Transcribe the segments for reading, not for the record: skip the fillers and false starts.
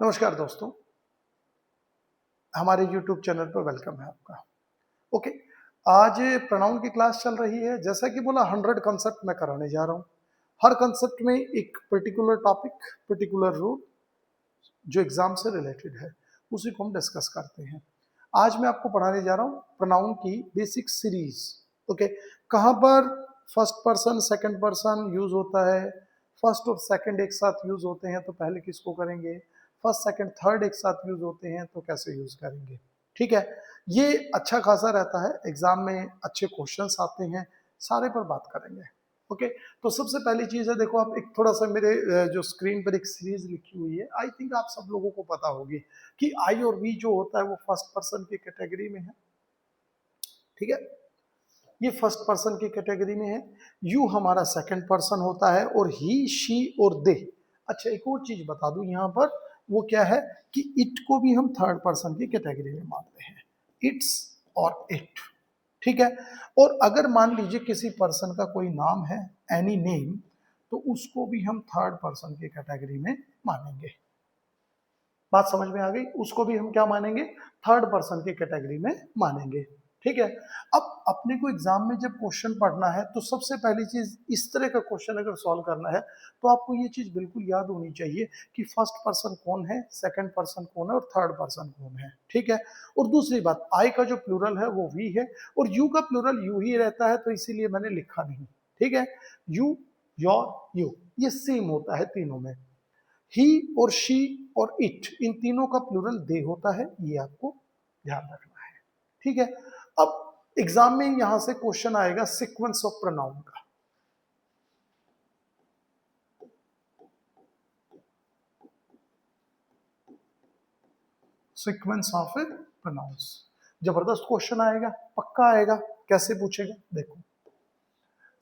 नमस्कार दोस्तों, हमारे YouTube चैनल पर वेलकम है आपका। ओके, आज प्रोनाउन की क्लास चल रही है। जैसा कि बोला 100 कंसेप्ट मैं कराने जा रहा हूँ। हर कंसेप्ट में एक पर्टिकुलर टॉपिक, पर्टिकुलर रूल जो एग्जाम से रिलेटेड है, उसी को हम डिस्कस करते हैं। आज मैं आपको पढ़ाने जा रहा हूँ प्रोनाउन की बेसिक सीरीज। ओके, कहाँ पर first person second person use होता है, फर्स्ट और सेकंड एक साथ यूज होते हैं तो पहले किसको करेंगे, फर्स्ट सेकंड थर्ड एक साथ यूज होते हैं तो कैसे यूज करेंगे। ठीक है, ये अच्छा खासा रहता है, एग्जाम में अच्छे क्वेश्चंस आते हैं, सारे पर बात करेंगे। ओके, तो सबसे पहली चीज है, देखो आप एक थोड़ा सा मेरे जो स्क्रीन पर एक सीरीज लिखी हुई है, आई थिंक आप सब लोगों को पता होगी कि आई और वी जो होता है वो फर्स्ट पर्सन की कैटेगरी में है। ठीक है, ये फर्स्ट पर्सन की कैटेगरी में है। यू हमारा सेकंड पर्सन होता है और ही शी और दे। अच्छा, एक और चीज बता दूं यहाँ पर, वो क्या है कि इट को भी हम थर्ड पर्सन की कैटेगरी में मानते हैं, इट्स और इट। ठीक है, और अगर मान लीजिए किसी पर्सन का कोई नाम है, एनी नेम, तो उसको भी हम थर्ड पर्सन की कैटेगरी में मानेंगे। बात समझ में आ गई? उसको भी हम क्या मानेंगे, थर्ड पर्सन की कैटेगरी में मानेंगे। ठीक है, अब अपने को एग्जाम में जब क्वेश्चन पढ़ना है तो सबसे पहली चीज, इस तरह का क्वेश्चन अगर सॉल्व करना है तो आपको ये चीज बिल्कुल याद होनी चाहिए कि फर्स्ट पर्सन कौन है, सेकंड पर्सन कौन है और थर्ड पर्सन कौन है। ठीक है, और दूसरी बात, आई का जो प्लूरल है वो वी है और यू का प्लूरल यू ही रहता है, तो इसीलिए मैंने लिखा नहीं। ठीक है, यू, योर, यू, ये सेम होता है तीनों में। ही और शी और इट, इन तीनों का प्लूरल दे होता है, ये आपको ध्यान रखना है। ठीक है, अब एग्जाम में यहां से क्वेश्चन आएगा सीक्वेंस ऑफ प्रोनाउन का। सीक्वेंस ऑफ प्रोनाउंस, जबरदस्त क्वेश्चन आएगा, पक्का आएगा। कैसे पूछेगा, देखो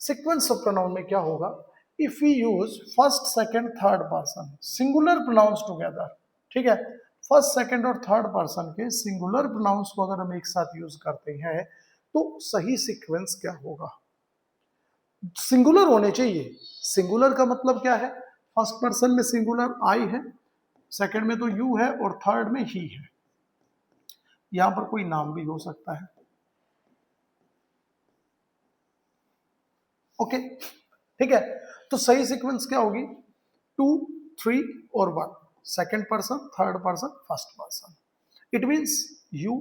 सीक्वेंस ऑफ प्रोनाउन में क्या होगा, if we use first second third person singular pronouns together. ठीक है, फर्स्ट सेकंड और थर्ड पर्सन के सिंगुलर प्रोनाउंस को अगर हम एक साथ यूज करते हैं तो सही सीक्वेंस क्या होगा, सिंगुलर होने चाहिए। सिंगुलर का मतलब क्या है, फर्स्ट पर्सन में सिंगुलर आई है, सेकंड में तो यू है और थर्ड में ही है। यहां पर कोई नाम भी हो सकता है। ओके, ठीक है, तो सही सीक्वेंस क्या होगी, 2, 3 और 1, second person third person first person. It means you,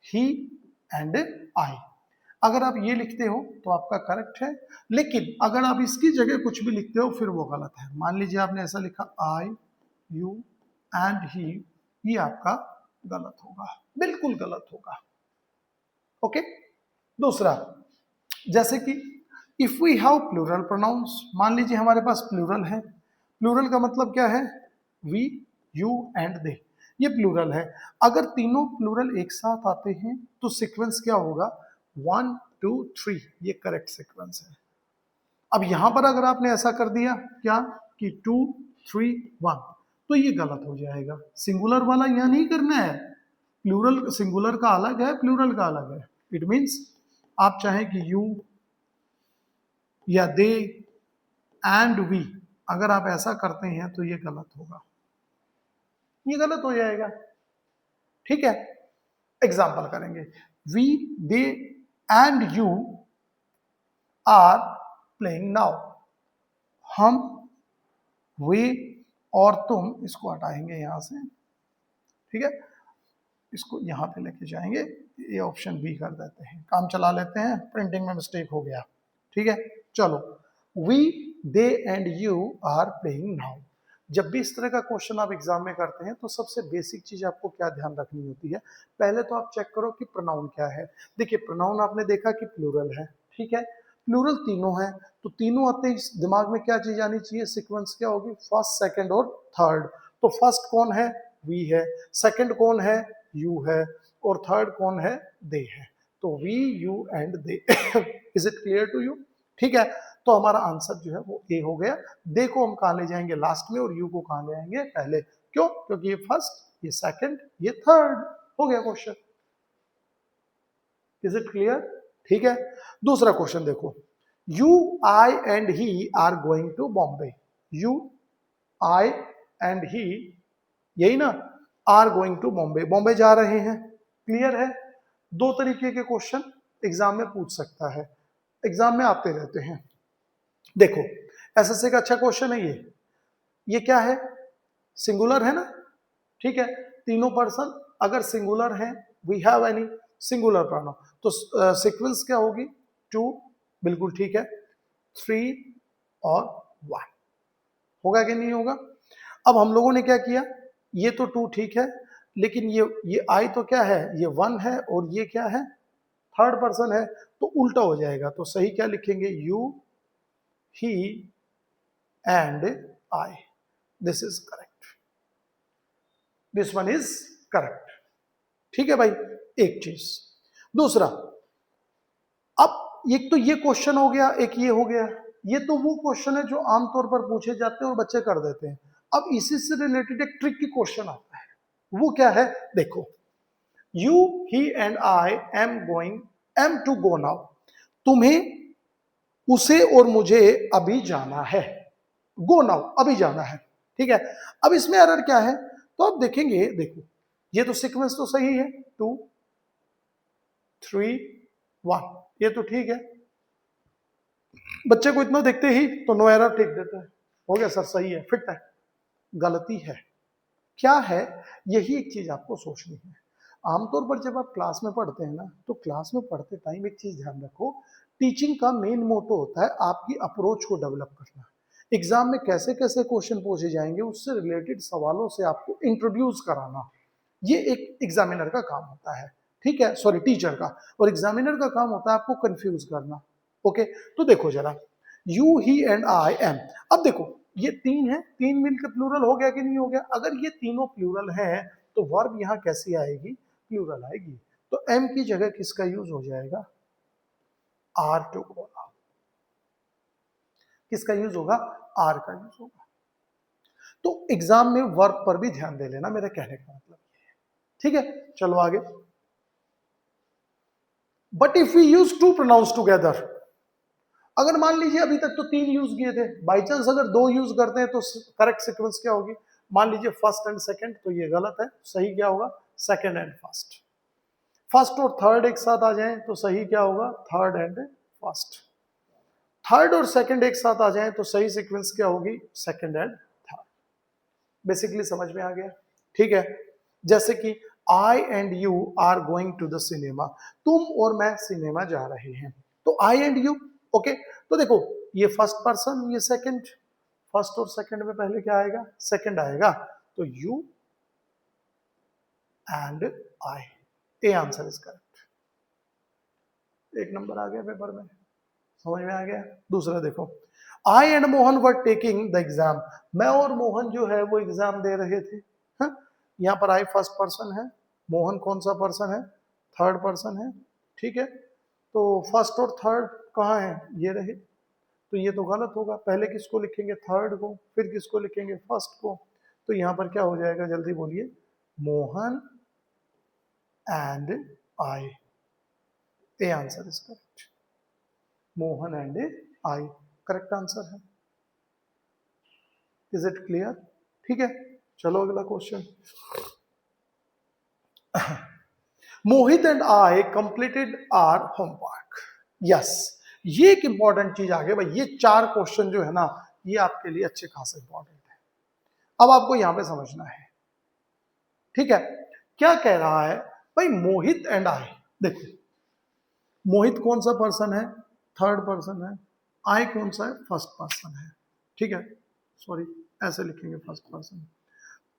he and आई। अगर आप ये लिखते हो तो आपका करेक्ट है, लेकिन अगर आप इसकी जगह कुछ भी लिखते हो फिर वो गलत है। मान लीजिए आपने ऐसा लिखा आई, यू एंड ही, ये आपका गलत होगा, बिल्कुल गलत होगा। ओके, दूसरा, जैसे कि if we have plural pronouns, मान लीजिए हमारे पास प्लूरल है। प्लूरल का मतलब क्या है, वी, यू एंड दे, ये प्लूरल है। अगर तीनों प्लूरल एक साथ आते हैं तो सीक्वेंस क्या होगा, 1 2 3, ये करेक्ट सीक्वेंस है। अब यहां पर अगर आपने ऐसा कर दिया क्या कि 2 3 1, तो ये गलत हो जाएगा। सिंगुलर वाला यहां नहीं करना है, प्लूरल सिंगुलर का अलग है, प्लूरल का अलग है। इट मींस आप चाहें कि यू या दे एंड वी, अगर आप ऐसा करते हैं तो ये गलत होगा, ये गलत हो जाएगा। ठीक है, एग्जाम्पल करेंगे, we, they and you are playing now. हम, वे और तुम, इसको हटाएंगे यहां से। ठीक है, इसको यहां पे लेके जाएंगे, ये ऑप्शन बी कर देते हैं, काम चला लेते हैं, प्रिंटिंग में मिस्टेक हो गया। ठीक है, चलो, we, they and you are playing now. जब भी इस तरह का क्वेश्चन आप एग्जाम में करते हैं तो सबसे बेसिक चीज आपको क्या ध्यान रखनी होती है, पहले तो आप चेक करो कि प्रोनाउन क्या है। देखिए, प्रोनाउन आपने देखा कि प्लूरल है। ठीक है, प्लूरल तीनों है, तो तीनों आते ही दिमाग में क्या चीज आनी चाहिए, सीक्वेंस क्या होगी, फर्स्ट सेकंड और थर्ड। तो फर्स्ट कौन है, वी है, सेकंड कौन है, यू है, और थर्ड कौन है, दे है। तो we, you and they. Is it clear to you? ठीक है, तो हमारा आंसर जो है वो ए हो गया। दे को हम कहां ले जाएंगे, लास्ट में, और यू को कहां ले आएंगे, पहले। क्यों? क्योंकि ये फर्स्ट, ये सेकंड, ये थर्ड। हो गया क्वेश्चन। Is it clear? ठीक है, दूसरा क्वेश्चन देखो, you, I and he are going to Bombay. You, I and he यही ना, are going to Bombay, Bombay जा रहे हैं, क्लियर है। दो तरीके के क्वेश्चन एग्जाम में पूछ सकता है, एग्जाम में आते रहते हैं। देखो एसएससी का अच्छा क्वेश्चन है ये क्या है, सिंगुलर है ना, ठीक है। तीनों पर्सन अगर सिंगुलर है, we have any singular pronoun, तो सीक्वेंस क्या होगी, टू, बिल्कुल ठीक है, 3 और 1, होगा कि नहीं होगा। अब हम लोगों ने क्या किया, ये तो 2 ठीक है, लेकिन ये आई तो क्या है, ये 1 है, और ये क्या है, थर्ड पर्सन है, तो उल्टा हो जाएगा। तो सही क्या लिखेंगे, you, he and I, this is correct, this one is correct, ठीक है भाई। एक चीज, दूसरा, अब एक तो ये क्वेश्चन हो गया, एक ये हो गया, ये तो वो क्वेश्चन है जो आमतौर पर पूछे जाते हैं और बच्चे कर देते हैं। अब इसी से रिलेटेड एक ट्रिक की क्वेश्चन आता है, वो क्या है, देखो, you, he and I am to go now, तुम्हें, उसे और मुझे अभी जाना है, गो नाउ, अभी जाना है, ठीक है। अब इसमें एरर क्या है, तो आप देखेंगे, देखो ये तो सीक्वेंस तो सही है, 2, 3, 1, ये तो ठीक है। बच्चे को इतना देखते ही तो नो एरर टिक देते हैं, हो गया सर, सही है, फिट है। गलती है, क्या है, यही एक चीज आपको सोचनी है। आमतौर पर जब आप क्लास में पढ़ते हैं ना, तो क्लास में पढ़ते टाइम एक चीज ध्यान रखो, टीचिंग का मेन मोटो होता है आपकी अप्रोच को डेवलप करना। एग्जाम में कैसे कैसे क्वेश्चन पूछे जाएंगे, उससे रिलेटेड सवालों से आपको इंट्रोड्यूस कराना, ये एक एग्जामिनर का काम होता है, ठीक है, सॉरी टीचर का। और एग्जामिनर का काम होता है आपको कंफ्यूज करना, ओके। तो देखो जरा, you, he and I M, अब देखो ये 3 है, 3 मिलकर प्लूरल हो गया कि नहीं हो गया। अगर ये तीनों प्लूरल हैं तो वर्ब यहां कैसी आएगी, प्लूरल आएगी। तो एम की जगह किसका यूज हो जाएगा, आर टू गो नाउ, किसका यूज होगा, आर का यूज होगा। तो एग्जाम में वर्ब पर भी ध्यान दे लेना, मेरा कहने का मतलब ये है, ठीक है। चलो आगे, but if we use two pronouns together, अगर मान लीजिए अभी तक तो 3 यूज किए थे, बाई चांस अगर 2 यूज करते हैं तो करेक्ट सीक्वेंस क्या होगी, मान लीजिए फर्स्ट एंड सेकंड, तो ये गलत है, सही क्या होगा, सेकंड एंड फर्स्ट। फर्स्ट और थर्ड एक साथ आ जाएं तो सही क्या होगा, थर्ड एंड फर्स्ट। थर्ड और सेकंड एक साथ आ जाएं तो सही सीक्वेंस क्या होगी, सेकंड एंड थर्ड। बेसिकली समझ में आ गया, ठीक है। जैसे कि I and you are going to the cinema, तुम और मैं सिनेमा जा रहे हैं, तो आई एंड यू, ओके। तो देखो ये फर्स्ट पर्सन, ये सेकंड, फर्स्ट और सेकंड में पहले क्या आएगा, सेकंड आएगा, तो you and I, a answer is correct. एक नंबर आ गया पेपर में, समझ में आ गया। दूसरा देखो, I and Mohan were taking the exam, मैं और मोहन जो है वो एग्जाम दे रहे थे, हाँ? यहाँ पर आई फर्स्ट पर्सन है, मोहन कौन सा पर्सन है, थर्ड पर्सन है, ठीक है। तो फर्स्ट और थर्ड कहाँ है, ये रहे, तो ये तो गलत होगा, पहले किसको लिखेंगे, थर्ड को, फिर किसको लिखेंगे, फर्स्ट को। तो यहाँ पर क्या हो जाएगा, जल्दी बोलिए, Mohan and I, a answer is correct, Mohan and I correct answer है। इज इट क्लियर, ठीक है। चलो अगला question, Mohit and I completed our homework, yes, ये एक इंपॉर्टेंट चीज आ गई भाई, ये 4 क्वेश्चन जो है ना, ये आपके लिए अच्छे खासे इंपॉर्टेंट है। अब आपको यहां पे समझना है, ठीक है। क्या कह रहा है भाई, मोहित एंड आई, देखो मोहित कौन सा पर्सन है, थर्ड पर्सन है, आई कौन सा है, फर्स्ट पर्सन है, ठीक है, सॉरी ऐसे लिखेंगे फर्स्ट पर्सन।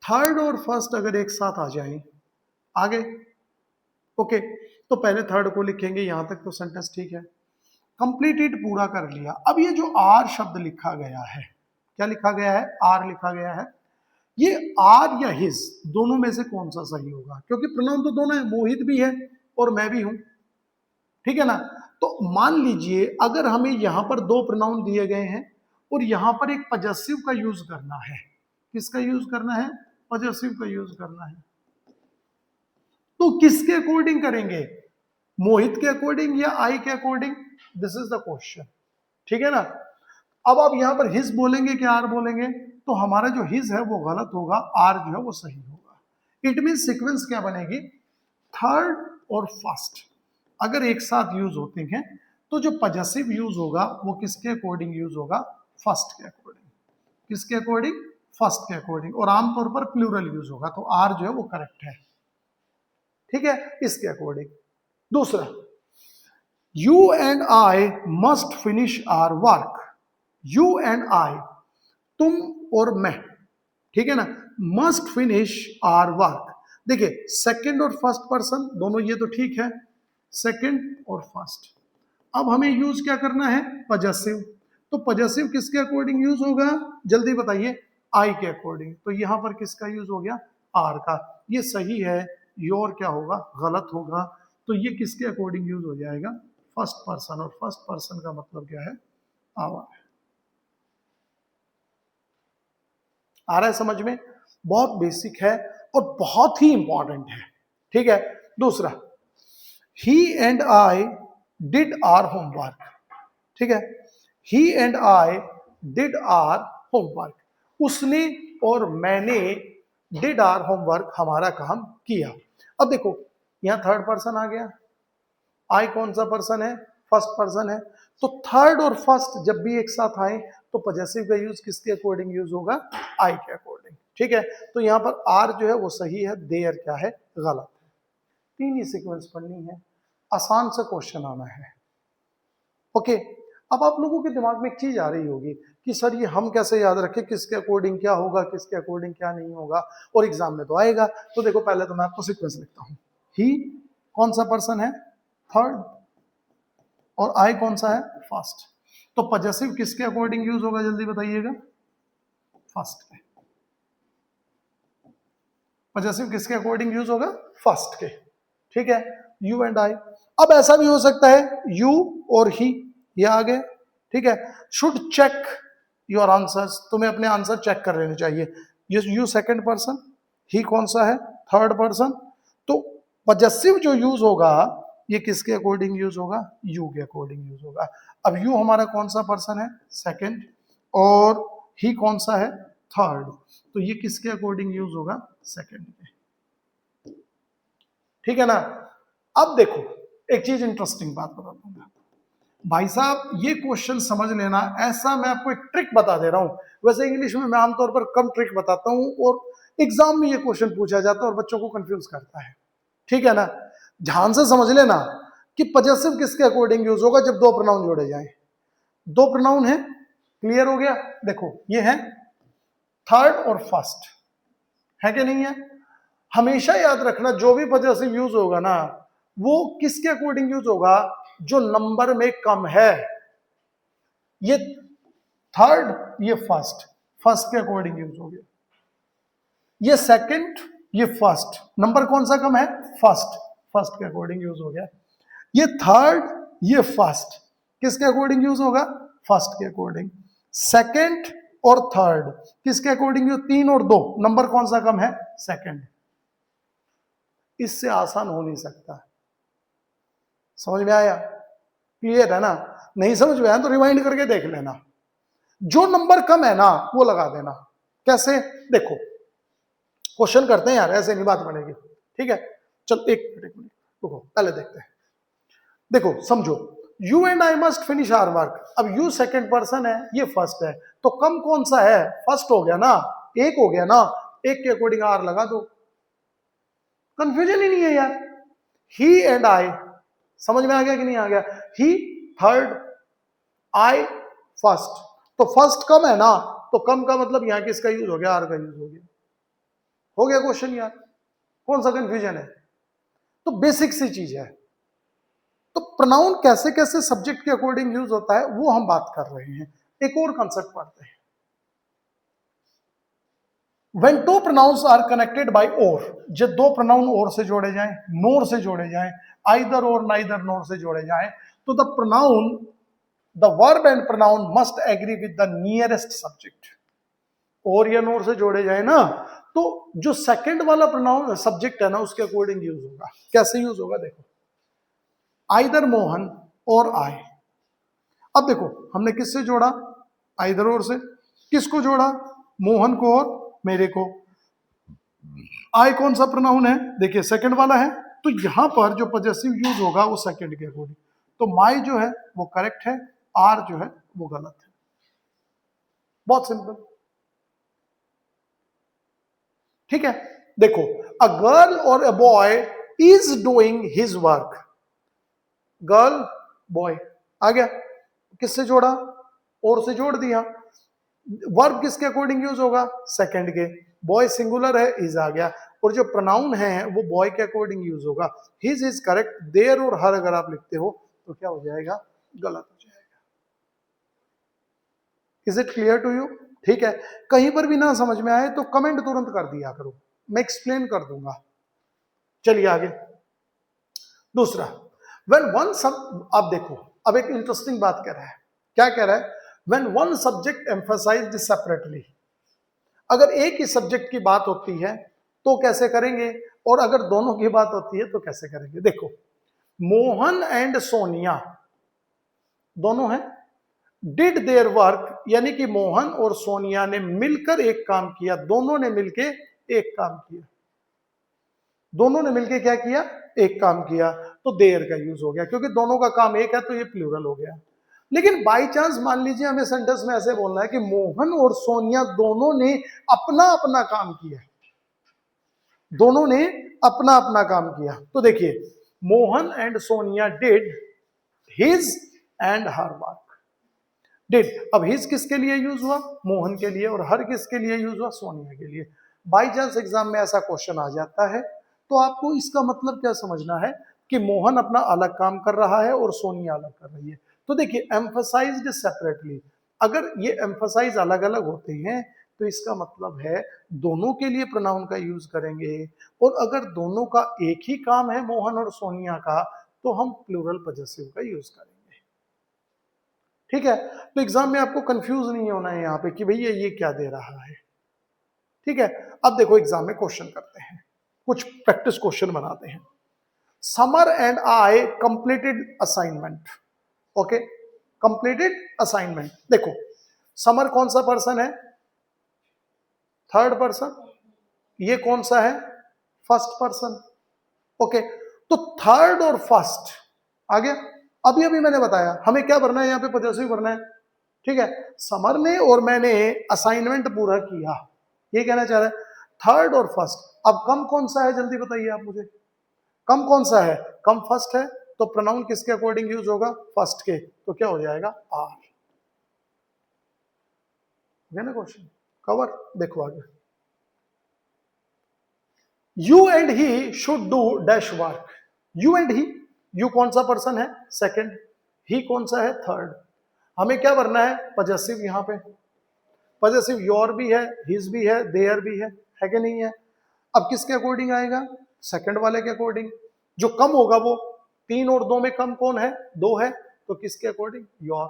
थर्ड और फर्स्ट अगर एक साथ आ जाए, आगे, ओके, तो पहले थर्ड को लिखेंगे, यहां तक तो सेंटेंस ठीक है, कंप्लीटेड पूरा कर लिया। अब ये जो आर शब्द लिखा गया है, क्या लिखा गया है, आर लिखा गया है, ये आर या हिज दोनों में से कौन सा सही होगा, क्योंकि प्रोनाउन तो दोनों है, मोहित भी है और मैं भी हूं, ठीक है ना। तो मान लीजिए अगर हमें यहां पर 2 प्रोनाउन दिए गए हैं और यहां पर एक पजेसिव का यूज करना है, किसका यूज करना है, पजेसिव का यूज करना है, तो किसके अकॉर्डिंग करेंगे, मोहित के अकॉर्डिंग या आई के according, this is the question, ठीक है ना। अब आप यहां पर हिज बोलेंगे कि आर बोलेंगे, तो हमारा जो हिज है वो गलत होगा, आर जो है वो सही होगा। इट मीन सीक्वेंस क्या बनेगी, थर्ड और फर्स्ट अगर एक साथ यूज होते हैं तो जो पॉजेसिव यूज होगा वो किसके अकॉर्डिंग यूज होगा, फर्स्ट के अकॉर्डिंग। किसके अकॉर्डिंग, फर्स्ट के अकॉर्डिंग। और आमतौर पर प्लूरल यूज होगा, तो आर जो है वो करेक्ट है, ठीक है, इसके अकॉर्डिंग। दूसरा, you and I must finish our work. You and I, तुम और मैं, ठीक है ना, मस्ट फिनिश आवर वर्क। देखिए सेकंड और फर्स्ट पर्सन दोनों ये तो ठीक है, सेकंड और फर्स्ट। अब हमें यूज क्या करना है, पॉजेसिव। तो पॉजेसिव किसके अकॉर्डिंग यूज होगा, जल्दी बताइए, आई के अकॉर्डिंग। तो यहां पर किसका यूज हो गया, आर का। ये सही है, योर क्या होगा, गलत होगा। तो ये किसके अकॉर्डिंग यूज हो जाएगा, फर्स्ट पर्सन। और फर्स्ट पर्सन का मतलब क्या है, आवर। आ रहा है समझ में, बहुत बेसिक है और बहुत ही इंपॉर्टेंट है, ठीक है। दूसरा, he and I did our homework, ठीक है, he and I did our homework. उसने और मैंने डिड आवर होमवर्क, हमारा काम किया। अब देखो यहां थर्ड पर्सन आ गया, आई कौन सा पर्सन है, फर्स्ट पर्सन है। तो थर्ड और फर्स्ट जब भी एक साथ आए तो पॉजेसिव का यूज किसके अकॉर्डिंग यूज होगा, आई के अकॉर्डिंग, ठीक है। तो यहां पर आर जो है वो सही है, देयर क्या है, गलत है। तीन ही सीक्वेंस पढ़नी है, आसान से क्वेश्चन आना है, ओके। अब आप लोगों के दिमाग में एक चीज आ रही होगी कि सर ये हम कैसे याद रखें, किसके अकॉर्डिंग क्या होगा, किसके अकॉर्डिंग क्या नहीं होगा, और एग्जाम में तो आएगा। तो देखो पहले तो मैं आपको सीक्वेंस लिखता हूं। ही कौन सा पर्सन है, थर्ड, और आई कौन सा है, फर्स्ट। तो पॉजेसिव किसके अकॉर्डिंग यूज होगा, जल्दी बताइएगा, फर्स्ट के। पॉजेसिव किसके अकॉर्डिंग यूज होगा, फर्स्ट के, ठीक है। यू एंड आई। अब ऐसा भी हो सकता है यू और ही, ये आ गए, ठीक है। शुड चेक योर आंसर्स, तुम्हें अपने आंसर चेक कर लेने चाहिए। यू सेकंड पर्सन, ही कौन सा है, थर्ड पर्सन। तो पॉजेसिव जो यूज होगा ये किसके अकॉर्डिंग यूज होगा, यू के अकॉर्डिंग यूज होगा। अब यू हमारा कौन सा पर्सन है, सेकंड, और ही कौन सा है, थर्ड। तो ये किसके अकॉर्डिंग यूज होगा, सेकंड के, ठीक है ना। अब देखो एक चीज इंटरेस्टिंग बात बताता हूं भाई साहब, ये क्वेश्चन समझ लेना। ऐसा मैं आपको एक ट्रिक बता दे रहा हूं। वैसे इंग्लिश में मैं आमतौर पर कम ट्रिक बताता हूं और एग्जाम में ये क्वेश्चन पूछा जाता है और बच्चों को कंफ्यूज करता है, ठीक है ना। ध्यान से समझ लेना कि पॉजेसिव किसके अकॉर्डिंग यूज होगा जब दो प्रोनाउन जोड़े जाए। दो प्रोनाउन है, क्लियर हो गया। देखो ये है थर्ड और फर्स्ट, है कि नहीं है। हमेशा याद रखना जो भी पॉजेसिव यूज होगा ना वो किसके अकॉर्डिंग यूज होगा, जो नंबर में कम है। ये थर्ड, ये फर्स्ट, फर्स्ट के अकॉर्डिंग यूज हो गया। ये सेकंड, ये फर्स्ट, नंबर कौन सा कम है, फर्स्ट, फर्स्ट के अकॉर्डिंग यूज हो गया। ये थर्ड, ये फर्स्ट, किसके अकॉर्डिंग यूज होगा, फर्स्ट के अकॉर्डिंग। सेकंड और थर्ड किसके अकॉर्डिंग यूज, तीन और दो, नंबर कौन सा कम है, सेकंड। इससे आसान हो नहीं सकता। समझ में आया, क्लियर है ना। नहीं समझ में आया तो रिवाइंड करके देख लेना। जो नंबर कम है ना वो लगा देना। कैसे, देखो क्वेश्चन करते हैं यार, ऐसे नहीं बात बनेगी, ठीक है। चल एक मिनट रुको, पहले देखते हैं। देखो समझो, you and I must finish our work. अब यू सेकंड पर्सन है, ये फर्स्ट है, तो कम कौन सा है, फर्स्ट हो गया ना, एक हो गया ना, एक के अकॉर्डिंग आर लगा दो। कंफ्यूजन ही नहीं है यार। ही एंड आई, समझ में आ गया कि नहीं आ गया। ही थर्ड, आई फर्स्ट। तो फर्स्ट कम है ना, तो कम का मतलब यहां किसका यूज हो गया, आर का यूज हो गया। हो गया क्वेश्चन यार, कौन सा कंफ्यूजन है। तो बेसिक सी चीज है। तो प्रोनाउन कैसे कैसे सब्जेक्ट के अकॉर्डिंग यूज होता है वो हम बात कर रहे हैं। एक और कंसेप्ट पढ़ते हैं। When two pronouns are connected by or, जब दो प्रोनाउन और से जोड़े जाएं, नोर से जोड़े जाएं, आइदर और नाइदर नोर से जोड़े जाएं, तो the pronoun, the verb and pronoun must agree with the nearest subject. और या नोर से जोड़े जाए ना तो जो सेकंड वाला प्रोनाउन सब्जेक्ट है ना उसके अकॉर्डिंग यूज होगा। कैसे यूज होगा, देखो, आइदर मोहन और आई। अब देखो हमने किससे जोड़ा, आइदर और से। किसको जोड़ा, मोहन को और मेरे को। आई कौन सा प्रोनाउन है, देखिए सेकंड वाला है, तो यहां पर जो पॉजेसिव यूज होगा वो सेकंड के अकॉर्डिंग, तो माई जो है वो करेक्ट है, आर जो है वो गलत है। बहुत सिंपल, ठीक है। देखो, अ गर्ल और a boy is doing his work, girl boy आ गया, किससे जोड़ा, और से जोड़ दिया। वर्ब किसके अकॉर्डिंग यूज होगा, सेकंड के। बॉय सिंगुलर है, इज आ गया, और जो प्रोनाउन है वो बॉय के अकॉर्डिंग यूज होगा। हिज इज करेक्ट, देयर और हर अगर आप लिखते हो तो क्या हो जाएगा, गलत हो जाएगा। Is it clear to you, ठीक है। कहीं पर भी ना समझ में आए तो कमेंट तुरंत कर दिया करो, मैं एक्सप्लेन कर दूंगा। चलिए आगे, दूसरा, when one सब, अब देखो, अब एक इंटरेस्टिंग बात कह रहा है, क्या कह रहा है, when one subject emphasized separately, अगर एक ही सब्जेक्ट की बात होती है तो कैसे करेंगे, और अगर दोनों की बात होती है तो कैसे करेंगे। देखो, मोहन एंड सोनिया दोनों हैं, डिड देयर वर्क, यानी कि मोहन और सोनिया ने मिलकर एक काम किया, दोनों ने मिलकर एक काम किया, दोनों ने मिलकर क्या किया, एक काम किया, तो देयर का यूज हो गया, क्योंकि दोनों का काम एक है तो ये प्लूरल हो गया। लेकिन बाई चांस मान लीजिए हमें सेंटेंस में ऐसे बोलना है कि मोहन और सोनिया दोनों ने अपना अपना काम किया, दोनों ने अपना अपना काम किया, तो देखिए, Mohan and Sonia did his and her work. Did, अब हिज किसके लिए यूज हुआ, मोहन के लिए, और हर किसके लिए यूज हुआ, सोनिया के लिए। बाई चांस एग्जाम में ऐसा क्वेश्चन आ जाता है तो आपको इसका मतलब क्या समझना है कि मोहन अपना अलग काम कर रहा है और सोनिया अलग कर रही है। तो देखिए, एम्फसाइज्ड सेपरेटली, अगर ये एम्फसाइज अलग अलग होते हैं तो इसका मतलब है दोनों के लिए प्रोनाउन का यूज करेंगे, और अगर दोनों का एक ही काम है मोहन और सोनिया का तो हम प्लूरल पॉजेसिव का यूज करेंगे, ठीक है। तो एग्जाम में आपको कंफ्यूज नहीं होना है यहाँ पे कि भैया ये क्या दे रहा है, ठीक है। अब देखो एग्जाम में क्वेश्चन करते हैं, कुछ प्रैक्टिस क्वेश्चन बनाते हैं। Summer and I completed assignment, okay, completed assignment. देखो, समर कौन सा पर्सन है, थर्ड पर्सन, ये कौन सा है, फर्स्ट पर्सन, ओके। तो थर्ड और फर्स्ट आ गया। अभी अभी मैंने बताया हमें क्या भरना है, यहाँ पे पॉजेसिव भरना है, ठीक है। समर ने और मैंने असाइनमेंट पूरा किया, ये कहना चाह रहा है, थर्ड और फर्स्ट। अब कम कौन सा है, जल्दी बताइए आप मुझे, कम कौन सा है, कम फर्स्ट है, तो प्रोनाउन किसके अकॉर्डिंग यूज होगा, फर्स्ट के, तो क्या हो जाएगा, आर। ना क्वेश्चन कवर, देखो आगे, you and he should do dash work. You and he, you कौन सा पर्सन है, सेकंड, ही कौन सा है, थर्ड। हमें क्या भरना है, पॉजेसिव, यहाँ पे पॉजेसिव योर भी है, हिज भी है, देयर भी है कि नहीं है। अब किसके अकॉर्डिंग आएगा, सेकंड वाले के अकॉर्डिंग। जो कम होगा वो, 3 और 2 में कम कौन है, 2 है, तो किसके अकॉर्डिंग, योर।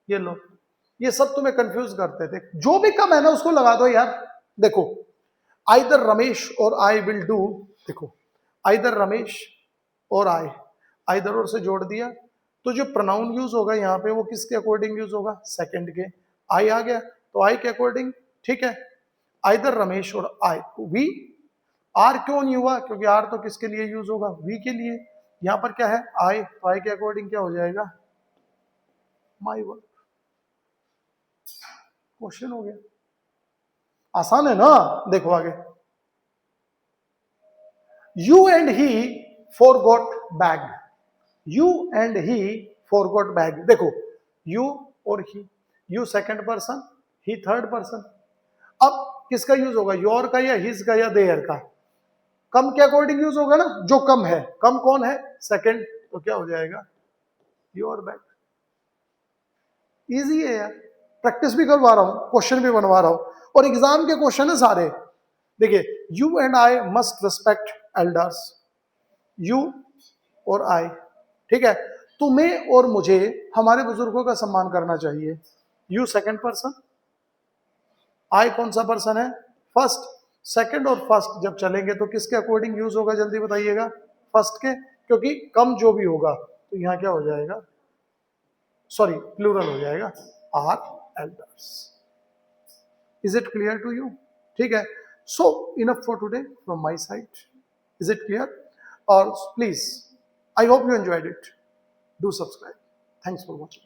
ये लो, ये सब तुम्हें कंफ्यूज करते थे, जो भी कम है ना उसको लगा दो यार। देखो, आइदर रमेश और आई विल डू, देखो आइदर रमेश और आई, आइदर और से जोड़ दिया, तो जो प्रोनाउन यूज होगा यहाँ पे वो किसके अकॉर्डिंग यूज होगा, सेकंड के। आई आ गया तो आई के अकॉर्डिंग, ठीक है। आइदर रमेश और आई, वी, आर क्यों नहीं हुआ, क्योंकि आर तो किसके लिए यूज होगा, वी के लिए। यहां पर क्या है, आई, तो आई के अकॉर्डिंग क्या हो जाएगा, माई वर्क। क्वेश्चन हो गया, आसान है ना। देखो आगे, you and he forgot bag, you and he forgot bag. देखो, यू और he, you second person, he third person. अब किसका यूज होगा, योर का या हिज का या देयर का, कम के अकॉर्डिंग यूज होगा ना, जो कम है, कम कौन है, सेकंड, तो क्या हो जाएगा, योर बैग। इजी है यार, प्रैक्टिस भी करवा रहा हूं, क्वेश्चन भी बनवा रहा हूं, और एग्जाम के क्वेश्चन है सारे। देखिए, you and I must respect elders, you और आई, ठीक है। तुम्हें और मुझे हमारे बुजुर्गों का सम्मान करना चाहिए, यू सेकंड पर्सन, आई कौन सा पर्सन है, फर्स्ट। सेकंड और फर्स्ट जब चलेंगे तो किसके अकॉर्डिंग यूज होगा, जल्दी बताइएगा, फर्स्ट के, क्योंकि कम जो भी होगा तो यहां क्या हो जाएगा, सॉरी प्लूरल हो जाएगा, are elders. Is it clear to you? ठीक है, so enough for today from my side. Is it clear? और please, I hope you enjoyed it. Do subscribe. Thanks for watching.